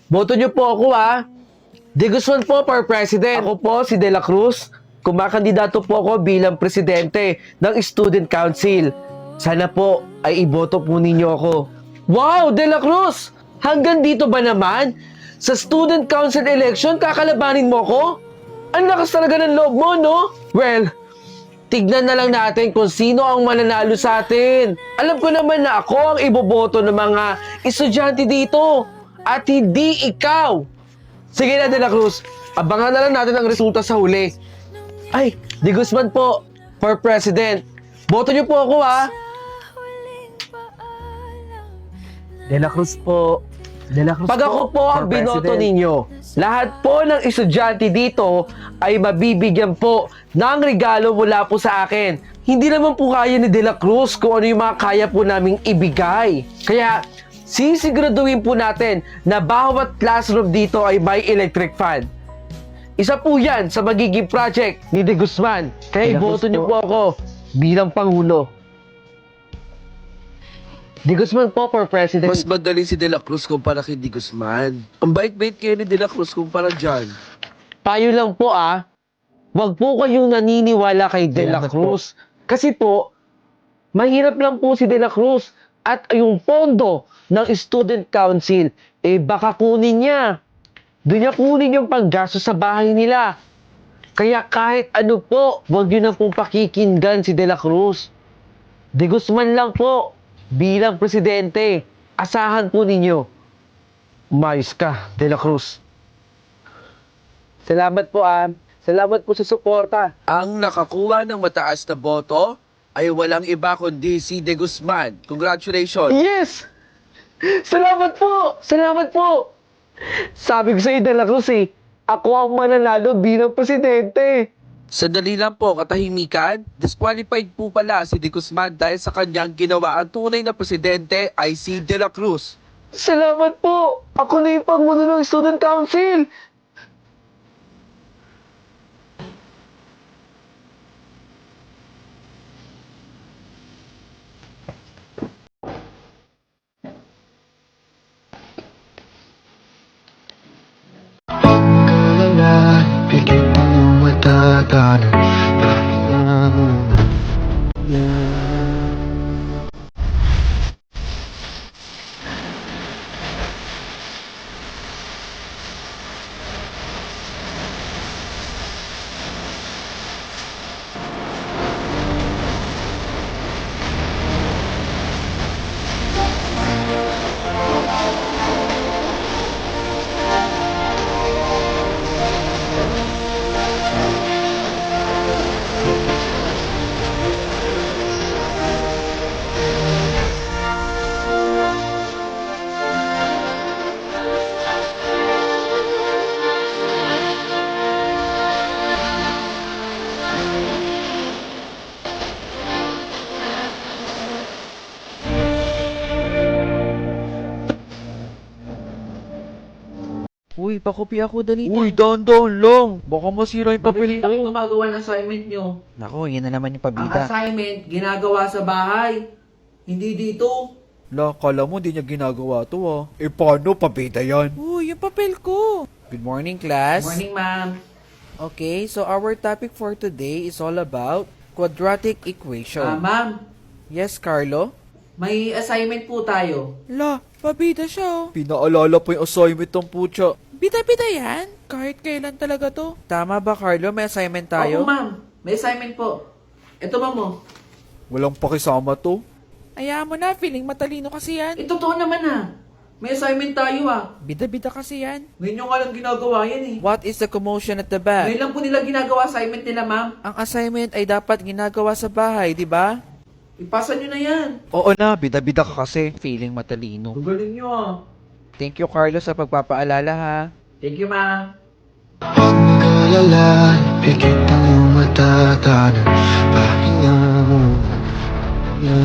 Boto niyo po ako De Guzman po for President. Ako po si De La Cruz. Kumakandidato po ako bilang presidente ng Student Council. Sana po ay iboto po ninyo ako. Wow, De La Cruz! Hanggang dito ba naman? Sa Student Council election, kakalabanin mo ko? Ang lakas talaga ng loob mo, no? Well, tignan na lang natin kung sino ang mananalo sa atin. Alam ko naman na ako ang iboboto ng mga estudyante dito at hindi ikaw. Sige na, De La Cruz. Abangan na lang natin ang resulta sa huli. Ay, De Guzman po for President. Boto niyo po ako, De La Cruz po. De La Cruz Pag ako po ang binoto ninyo, lahat po ng estudyante dito ay mabibigyan po ng regalo mula po sa akin. Hindi naman po kaya ni De La Cruz kung ano yung mga kaya po naming ibigay. Kaya, sisiguraduhin po natin na bawat classroom dito ay may electric fan. Isa po yan sa magiging project ni De Guzman. Kaya iboto niyo po ako bilang Pangulo. De Guzman po for President. Mas magaling si De La Cruz kumpara kay De Guzman. Ang bait-bait kayo ni De La Cruz kumpara dyan. Payo lang po wag po kayong naniniwala kay De La Cruz. Kasi po, mahirap lang po si De La Cruz. At yung pondo ng Student Council, baka kunin niya. Doon niya kunin yung panggasto sa bahay nila. Kaya kahit ano po, wag niyo na pong pakikinggan si De La Cruz. De Guzman lang po, bilang presidente. Asahan po ninyo. Umayos ka, De La Cruz. Salamat po, Salamat po sa suporta. Ang nakakuha ng mataas na boto ay walang iba kundi si De Guzman. Congratulations! Yes! Salamat po! Salamat po! Sabi ko sa iyo, De La Cruz, ako ang mananalo bilang presidente. Sandali lang po, katahimikan. Disqualified po pala si De Guzman dahil sa kanyang ginawa. Ang tunay na presidente ay si De La Cruz. Salamat po! Ako na yung Pangulo ng Student Council! Pikit mo matatanan. Uy, pakopi ako dali. Uy, dahan-dahan lang. Baka masira yung papel. Ang gumagawa ng assignment nyo. Nako, yun na naman yung Ang pabida. assignment, ginagawa sa bahay. Hindi dito. La, kala mo di niya ginagawa to paano pabida yan? Uy, yung papel ko. Good morning, class. Morning, ma'am. Okay, so our topic for today is all about quadratic equation. Ma'am, Yes, Carlo? may assignment po tayo. La, pabida siya oh. Pinaalala pa yung assignment ng putya. Bida-bida yan. Kahit kailan talaga to. Tama ba, Carlo? May assignment Oo, tayo? ma'am. May assignment po. Ito, ma'am, oh. Walang pakisama to. Ayaw mo na, feeling matalino kasi yan. Totoo naman, May assignment tayo, Bida-bida kasi yan. Ngayon nyo nga lang ginagawa yan, What is the commotion at the back? Ngayon lang po nila ginagawa assignment nila, ma'am. Ang assignment ay dapat ginagawa sa bahay, di ba? Ipasa nyo na yan. Oo na, bida-bida ka kasi. Feeling matalino. Ang galing nyo, Thank you, Carlo, sa pagpapaalala ha. Thank you, ma'am. Alala, pikit mo matatanan. Pahinga mo na.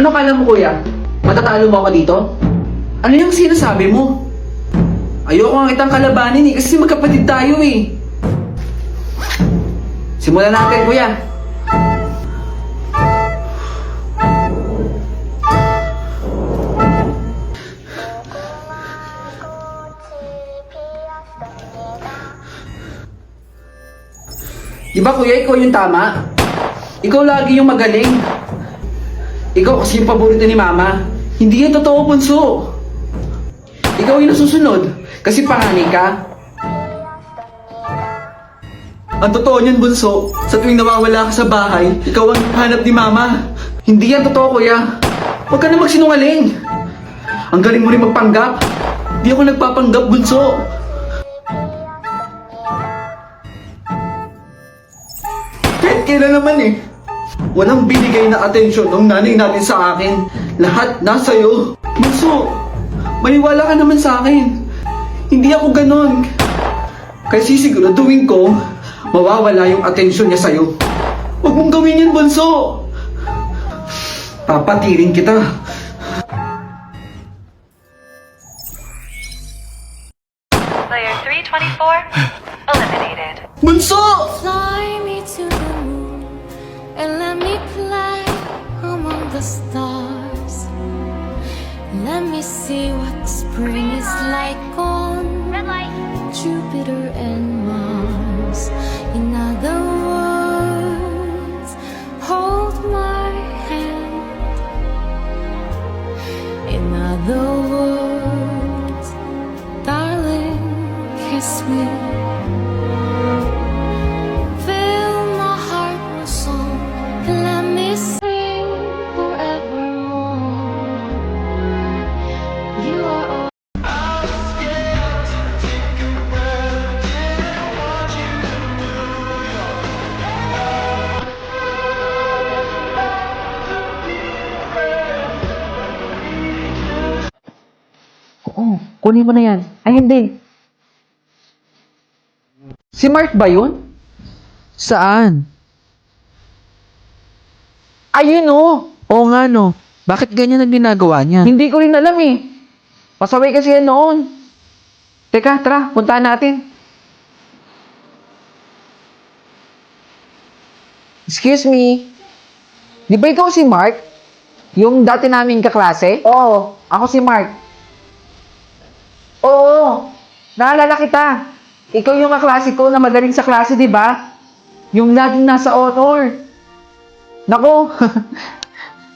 Ano kala mo, kuya? Matatalo mo ako dito? Ano yung sinasabi mo? Ayoko nga kitang kalabanin eh, kasi magkapatid tayo eh. Simulan natin, kuya. Di ba, kuya, ikaw yung tama? Ikaw lagi yung magaling. Ikaw kasi yung paborito ni mama. Hindi yan totoo, bunso. Ikaw yung nasusunod kasi panganay ka. Ang totoo niyan, bunso, sa tuwing nawawala ka sa bahay, ikaw ang hanap ni mama. Hindi yan totoo, kuya. Huwag ka na magsinungaling. Ang galing mo rin magpanggap. Hindi ako nagpapanggap, bunso. Kahit kailan naman eh. Walang binigay na atensyon ng nanay natin sa akin. Lahat nasa iyo. Bunso, maniwala ka naman sa akin. Hindi ako ganon. Kasi siguraduhin ko, mawawala yung atensyon niya sa'yo. Huwag mong gawin yan, bunso. Papatirin kita. Player 324 eliminated. Bunso! Fly me to the moon and let me play among the stars. Let me see what spring is like on Jupiter and Mars. In other words, hold my hand. In other words, darling, kiss me. Fill my heart with song and let me sing forevermore. You are all Oo, kunin mo na yan. Ay, hindi. Si Mark ba yun? Saan? Ayun oh! Oo nga no. Bakit ganyan ang ginagawa niya? Hindi ko rin alam eh. Pasaway kasi yan noon. Teka, tara, puntahan natin. Excuse me. Di ba ikaw si Mark? Yung dati naming kaklase? Oo, ako si Mark. Oo, naalala kita. Ikaw yung kaklase ko na magaling sa klase, di ba? Yung laging nasa honor. Nako,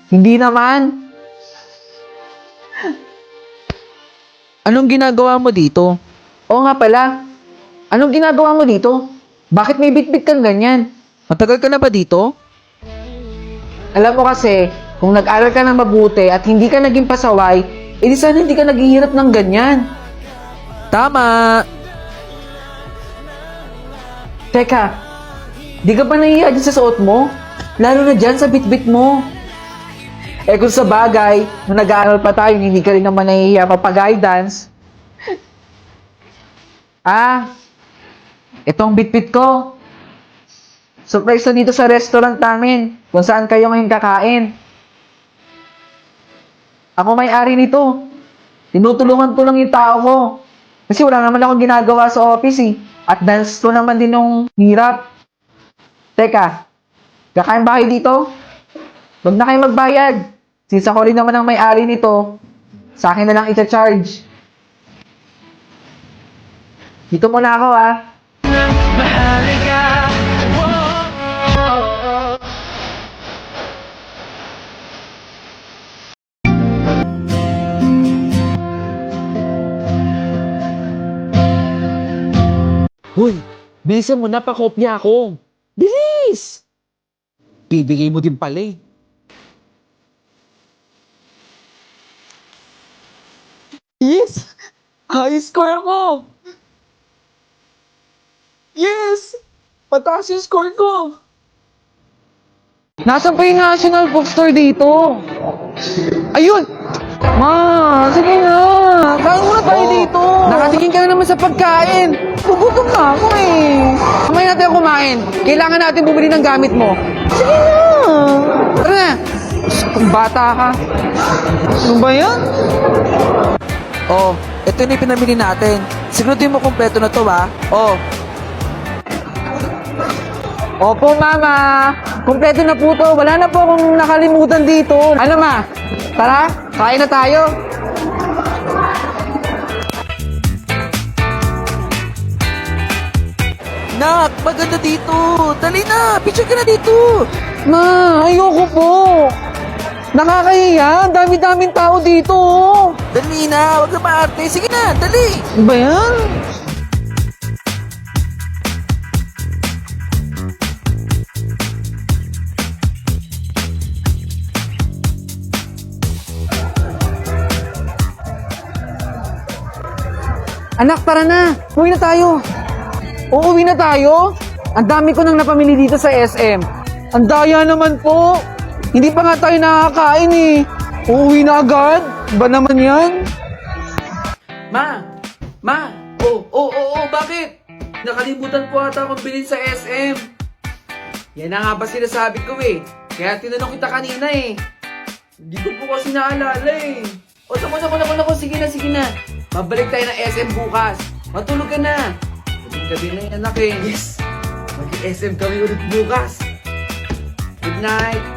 hindi naman. Anong ginagawa mo dito? Oo nga pala. Anong ginagawa mo dito? Bakit may bitbit kang ganyan? Matagal ka na ba dito? Alam mo kasi, kung nag-aral ka ng mabuti at hindi ka naging pasaway, edi sana hindi ka naghihirap ng ganyan. Tama! Teka, di ka ba nahihiya dyan sa suot mo? Lalo na dyan sa bitbit mo. Eh kung sa bagay, nung nag-aaral pa tayo, hindi ka rin naman nahihiya mapag-guidance. Ah, itong bitbit ko. Surprise na dito sa restaurant namin, kung saan kayo ngayon kakain. Ako may-ari nito. Tinutulungan ko lang yung tao ko. Kasi wala naman akong ginagawa sa office eh. At dance to naman din nung hirap. Teka, kakain ba kayo dito? Huwag na kayo magbayad. Since ako rin naman ang may-ari nito, sa akin na lang ita-charge. Dito muna ako ah. Hoy, bilisan mo na, pakopya ako. Bilis! Bibigay mo din pala eh. Yes! High score ako! Yes! Pataas yung score ko! Nasaan pa yung National Bookstore dito? Ayun! Ma, sige na! Kain muna tayo dito! Nakatingin ka na naman sa pagkain! Gugutom na ako eh! Kamay natin kumain! Kailangan natin bumili ng gamit mo! Sige na! Tara na! Kung bata ka. Ano ba yan? Oh, ito na yung pinamili natin. Siguraduhin mo kompleto na to, ha? Oh. Opo, Mama. Kompleto na po to. Wala na po akong nakalimutan dito. Ano, Ma? Tara, kain na tayo. Nak, maganda dito. Dali na, picture ka na dito. Ma, ayoko po. Nakakahiya, dami-daming tao dito. Dali na, wag na maarte. Sige na, dali. Ano ba yan? Anak, tara na. Uwi na tayo. Uuwi na tayo? Ang dami ko nang napamili dito sa SM. Ang daya naman po. Hindi pa nga tayo nakakain eh. Uuwi na agad? Ba naman yan? Ma! Ma! Bakit? Nakalimutan po ata akong bilhin sa SM. Yan na nga ba sinasabi ko eh. Kaya tinanong kita kanina eh. Hindi ko po kasi naalala eh. O, naku, sige na. Mabalik tayo ng SM bukas. Matulog ka na. Gabi na yung anak eh. Yes! Mag-SM kami ulit bukas. Good night.